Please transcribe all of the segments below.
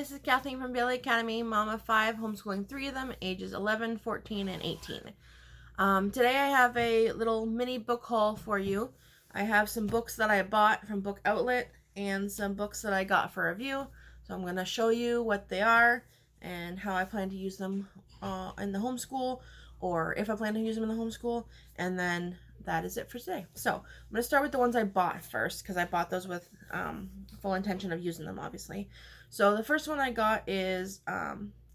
this is Kathleen from Bailey Academy, mom of 5, homeschooling 3 of them, ages 11, 14, and 18. Today I have a little mini book haul for you. I have some books that I bought from Book Outlet and some books that I got for review. So I'm going to show you what they are and how I plan to use them in the homeschool, or if I plan to use them in the homeschool, and then that is it for today. So I'm going to start with the ones I bought first, because I bought those with full intention of using them, obviously. So the first one I got is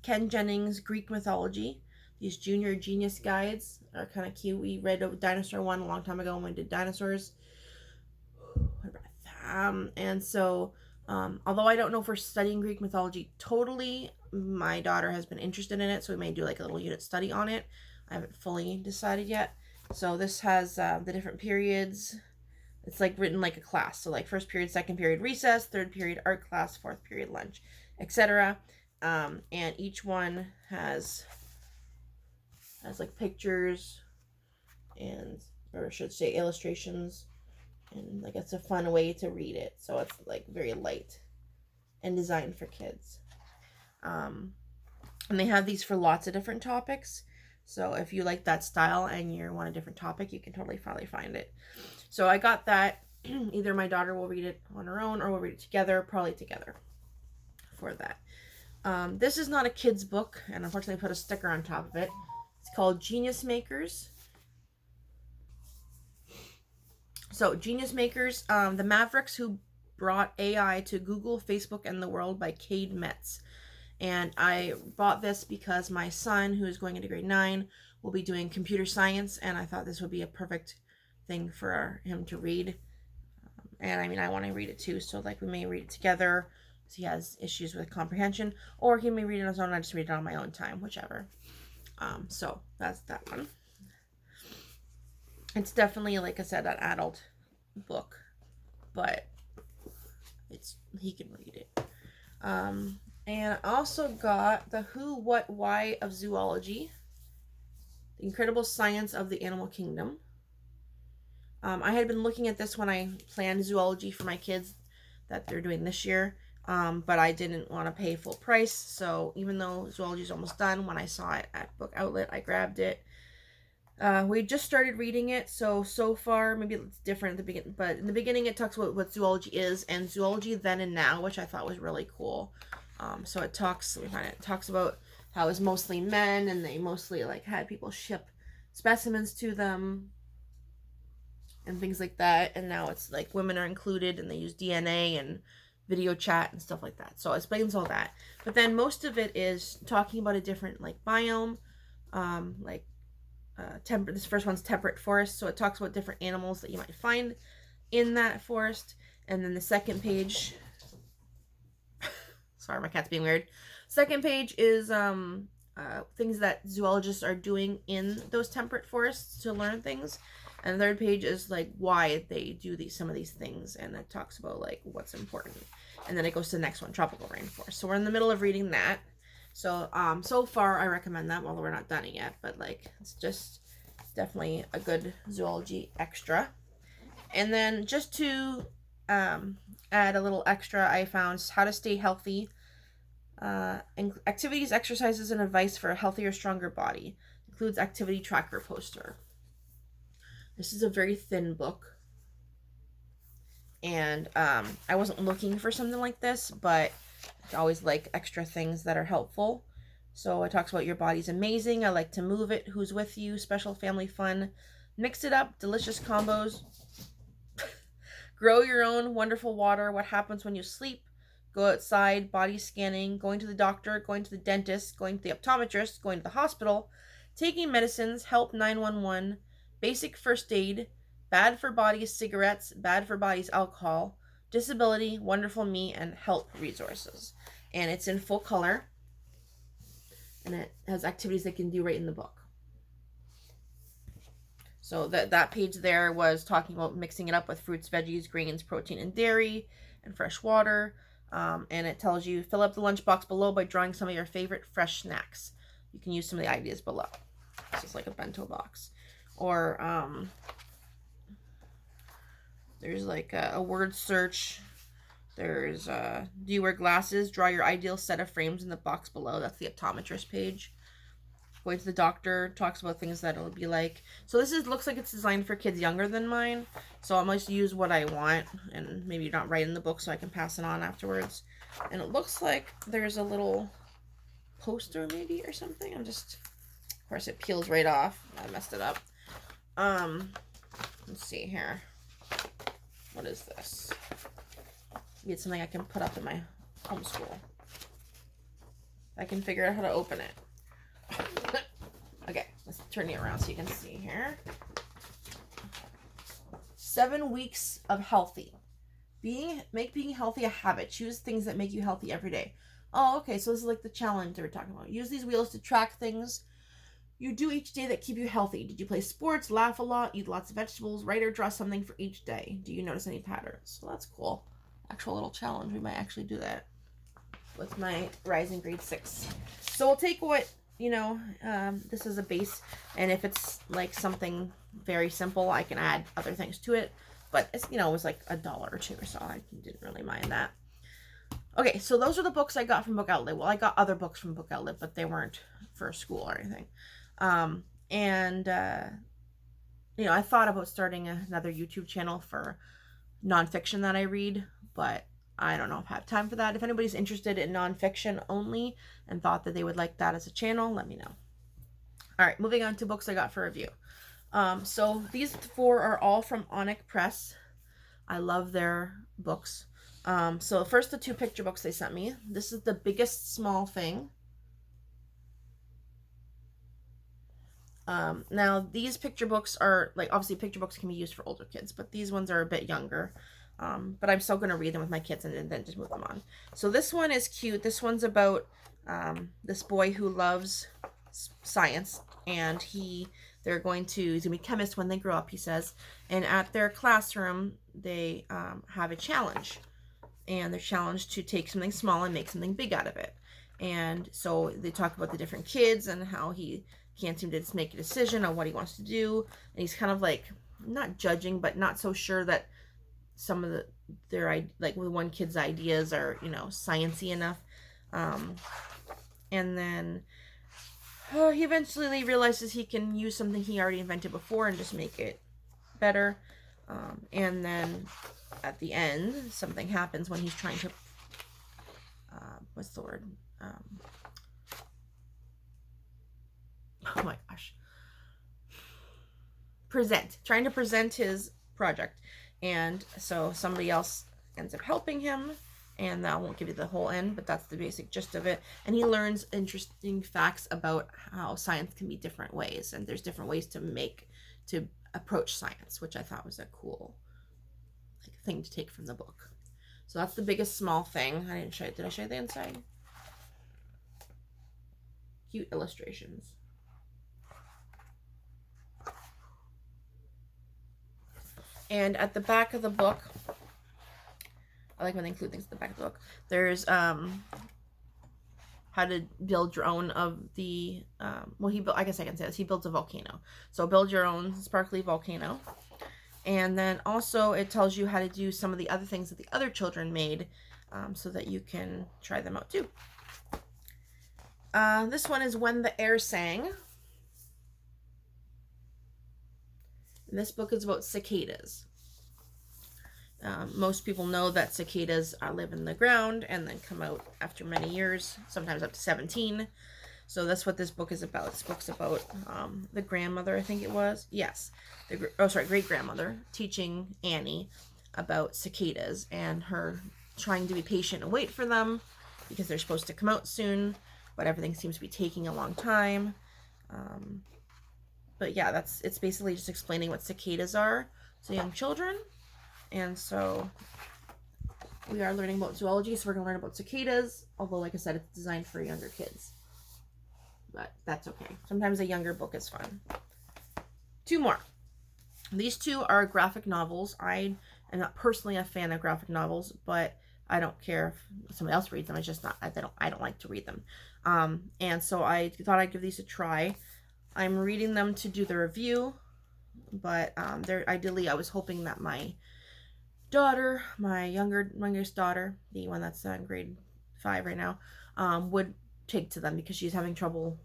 Ken Jennings' Greek Mythology. These junior genius guides are kind of cute. We read a dinosaur one a long time ago when we did dinosaurs. And so, although I don't know if we're studying Greek mythology totally, my daughter has been interested in it, so we may do like a little unit study on it. I haven't fully decided yet. So this has the different periods. It's like written like a class. So like first period, second period recess, third period art class, fourth period lunch, etc. And each one has like pictures and, or I should say, illustrations, and like it's a fun way to read it. So it's like very light and designed for kids. And they have these for lots of different topics. So if you like that style and you want a different topic, you can totally probably find it. So I got that. Either my daughter will read it on her own or we'll read it together, probably together for that. This is not a kid's book, and unfortunately I put a sticker on top of it. It's called Genius Makers. So Genius Makers, The Mavericks Who Brought AI to Google, Facebook, and the World by Cade Metz. And I bought this because my son, who is going into grade 9, will be doing computer science, and I thought this would be a perfect thing for him to read. And I mean, I want to read it too, so like we may read it together because he has issues with comprehension, or he may read it on his own and I just read it on my own time, whichever. So that's that one. It's definitely, like I said, an adult book, but he can read it. And I also got The Who, What, Why of Zoology, The Incredible Science of the Animal Kingdom. I had been looking at this when I planned zoology for my kids that they're doing this year, but I didn't want to pay full price, so even though zoology is almost done, when I saw it at Book Outlet, I grabbed it. We just started reading it, so far, maybe it's different at the beginning, but in the beginning it talks about what zoology is, and zoology then and now, which I thought was really cool. So it talks about how it was mostly men, and they mostly like had people ship specimens to them, and things like that, and now it's like women are included, and they use DNA and video chat and stuff like that. So it explains all that, but then most of it is talking about a different like biome, this first one's temperate forest, so it talks about different animals that you might find in that forest. And then the second page, sorry, my cat's being weird. Second page is things that zoologists are doing in those temperate forests to learn things. And the third page is like why they do some of these things, and it talks about like what's important. And then it goes to the next one, tropical rainforest. So we're in the middle of reading that. So so far I recommend that, although we're not done it yet, but like it's just definitely a good zoology extra. And then just to add a little extra, I found How to Stay Healthy, activities, exercises, and advice for a healthier, stronger body. Includes activity tracker poster. This is a very thin book, and I wasn't looking for something like this, but I always like extra things that are helpful. So it talks about your body's amazing, I like to move it, who's with you, special family fun, mix it up, delicious combos, grow your own, wonderful water, what happens when you sleep, go outside, body scanning, going to the doctor, going to the dentist, going to the optometrist, going to the hospital, taking medicines, help 911, basic first aid, bad for bodies cigarettes, bad for bodies alcohol, disability, wonderful me, and help resources. And it's in full color, and it has activities they can do right in the book. So that page there was talking about mixing it up with fruits, veggies, grains, protein, and dairy, and fresh water. And it tells you fill up the lunchbox below by drawing some of your favorite fresh snacks. You can use some of the ideas below. This is like a bento box. Or there's like a word search There's do you wear glasses? Draw your ideal set of frames in the box below. That's the optometrist page. Going to the doctor, talks about things that it'll be like. So this looks like it's designed for kids younger than mine. So I'm going to use what I want and maybe not write in the book so I can pass it on afterwards. And it looks like there's a little poster maybe or something. Of course it peels right off. I messed it up. Let's see here. What is this? It's something I can put up in my homeschool. I can figure out how to open it. Okay, let's turn it around so you can see here. 7 weeks of healthy. Make being healthy a habit. Choose things that make you healthy every day. Oh, okay, so this is like the challenge they were talking about. Use these wheels to track things you do each day that keep you healthy. Did you play sports, laugh a lot, eat lots of vegetables, write or draw something for each day? Do you notice any patterns? Well, that's cool. Actual little challenge. We might actually do that with my rising grade 6. So we'll take what, this is a base, and if it's like something very simple, I can add other things to it. But it's, it was like $1 or $2 or so. I didn't really mind that. Okay, so those are the books I got from Book Outlet. Well, I got other books from Book Outlet, but they weren't for school or anything. I thought about starting another YouTube channel for nonfiction that I read, but I don't know if I have time for that. If anybody's interested in nonfiction only and thought that they would like that as a channel, let me know. All right, moving on to books I got for review. So these 4 are all from Onyx Press. I love their books. So first, the 2 picture books they sent me. This is The Biggest Small Thing. Now these picture books are like, obviously picture books can be used for older kids, but these ones are a bit younger. But I'm still going to read them with my kids and then just move them on. So this one is cute. This one's about this boy who loves science, and he's going to be a chemist when they grow up, he says. And at their classroom, they have a challenge. And they're challenged to take something small and make something big out of it. And so they talk about the different kids and how he can't seem to just make a decision on what he wants to do. And he's kind of like, not judging, but not so sure that some of with one kid's ideas are, sciencey enough. And then he eventually realizes he can use something he already invented before and just make it better. And then at the end, something happens when he's trying to, what's the word? Oh my gosh. Trying to present his project. And so somebody else ends up helping him, and I won't give you the whole end, but that's the basic gist of it. And he learns interesting facts about how science can be different ways, and there's different ways to approach science, which I thought was a cool thing to take from the book. So that's The Biggest Small Thing. I didn't show it. Did I show you the inside? Cute illustrations. And at the back of the book, I like when they include things at the back of the book. There's how to build your own of the I guess I can say this. He builds a volcano. So build your own sparkly volcano. And then also it tells you how to do some of the other things that the other children made, so that you can try them out too. This one is When the Air Sang. And this book is about cicadas. Most people know that cicadas live in the ground and then come out after many years, sometimes up to 17. So that's what this book is about. This book's about the grandmother, I think it was. Yes. Great-grandmother teaching Annie about cicadas and her trying to be patient and wait for them because they're supposed to come out soon, but everything seems to be taking a long time. But yeah, it's basically just explaining what cicadas are to young children. And so we are learning about zoology, so we're going to learn about cicadas, although like I said, it's designed for younger kids. But that's okay. Sometimes a younger book is fun. 2 more. These 2 are graphic novels. I am not personally a fan of graphic novels, but I don't care if somebody else reads them. It's just not, I don't like to read them. And so I thought I'd give these a try. I'm reading them to do the review, but ideally I was hoping that my daughter, my youngest daughter, the one that's in grade 5 right now, would take to them because she's having trouble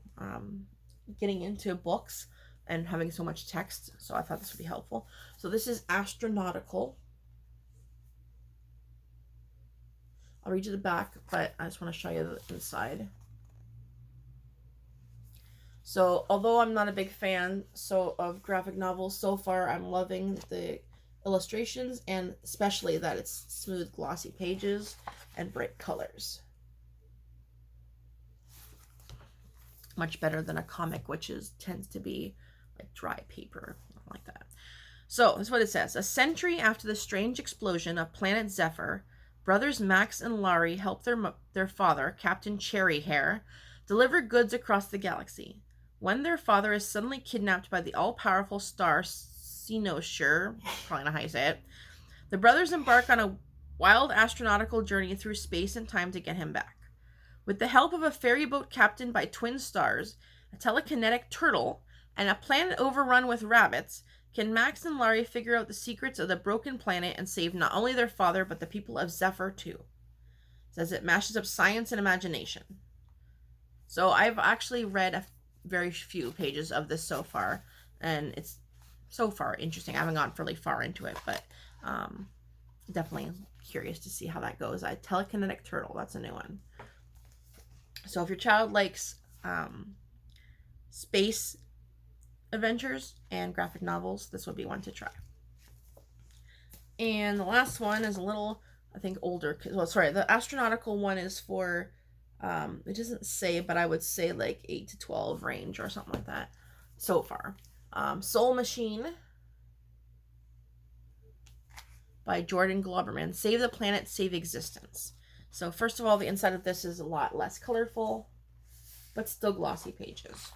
getting into books and having so much text. So I thought this would be helpful. So this is Astronautical. I'll read you the back, but I just want to show you the inside. So although I'm not a big fan of graphic novels, so far I'm loving the illustrations, and especially that it's smooth, glossy pages and bright colors. Much better than a comic, which tends to be like dry paper, like that. So that's what it says. A century after the strange explosion of planet Zephyr, brothers Max and Laurie help their father, Captain Cherryhair, deliver goods across the galaxy. When their father is suddenly kidnapped by the all-powerful star Cynosure, probably not how you say it, the brothers embark on a wild astronautical journey through space and time to get him back. With the help of a ferry boat captained by twin stars, a telekinetic turtle, and a planet overrun with rabbits, can Max and Laurie figure out the secrets of the broken planet and save not only their father, but the people of Zephyr too. It says it mashes up science and imagination. So I've actually read a very few pages of this so far, and it's so far interesting. I haven't gone really far into it, but definitely curious to see how that goes. Telekinetic turtle, that's a new one. So if your child likes space adventures and graphic novels, this would be one to try. And the last one is a little, I think, older. Well, sorry, the astronautical one is for, it doesn't say, but I would say like 8 to 12 range or something like that so far. Soul Machine by Jordan Globerman. Save the planet, save existence. So first of all, the inside of this is a lot less colorful, but still glossy pages.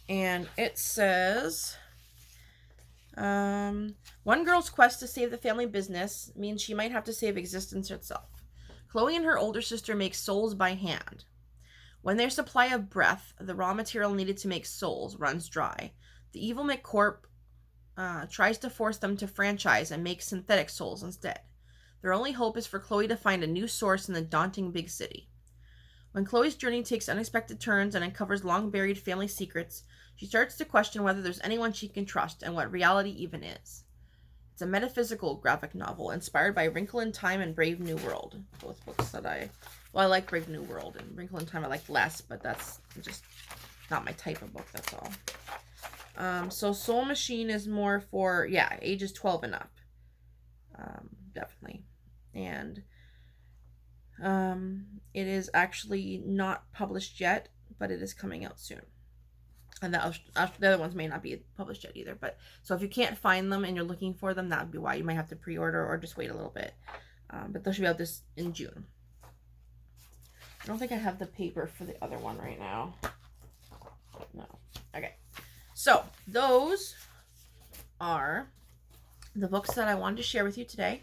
And it says, one girl's quest to save the family business means she might have to save existence itself. Chloe and her older sister make souls by hand. When their supply of breath, the raw material needed to make souls, runs dry, the evil McCorp tries to force them to franchise and make synthetic souls instead. Their only hope is for Chloe to find a new source in the daunting big city. When Chloe's journey takes unexpected turns and uncovers long-buried family secrets, she starts to question whether there's anyone she can trust and what reality even is. It's a metaphysical graphic novel inspired by Wrinkle in Time and Brave New World. Both books that I like Brave New World, and Wrinkle in Time I like less, but that's just not my type of book, that's all. So Soul Machine is more for, ages 12 and up. Definitely. And it is actually not published yet, but it is coming out soon. And the other ones may not be published yet either. But so if you can't find them and you're looking for them, that would be why. You might have to pre-order or just wait a little bit. But those should be out this in June. I don't think I have the paper for the other one right now. No. Okay. So those are the books that I wanted to share with you today.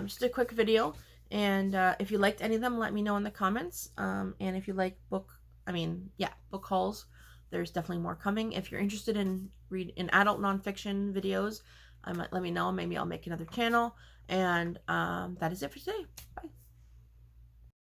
Just a quick video. And if you liked any of them, let me know in the comments. And if you like book hauls, there's definitely more coming. If you're interested in adult nonfiction videos, let me know. Maybe I'll make another channel. And that is it for today. Bye.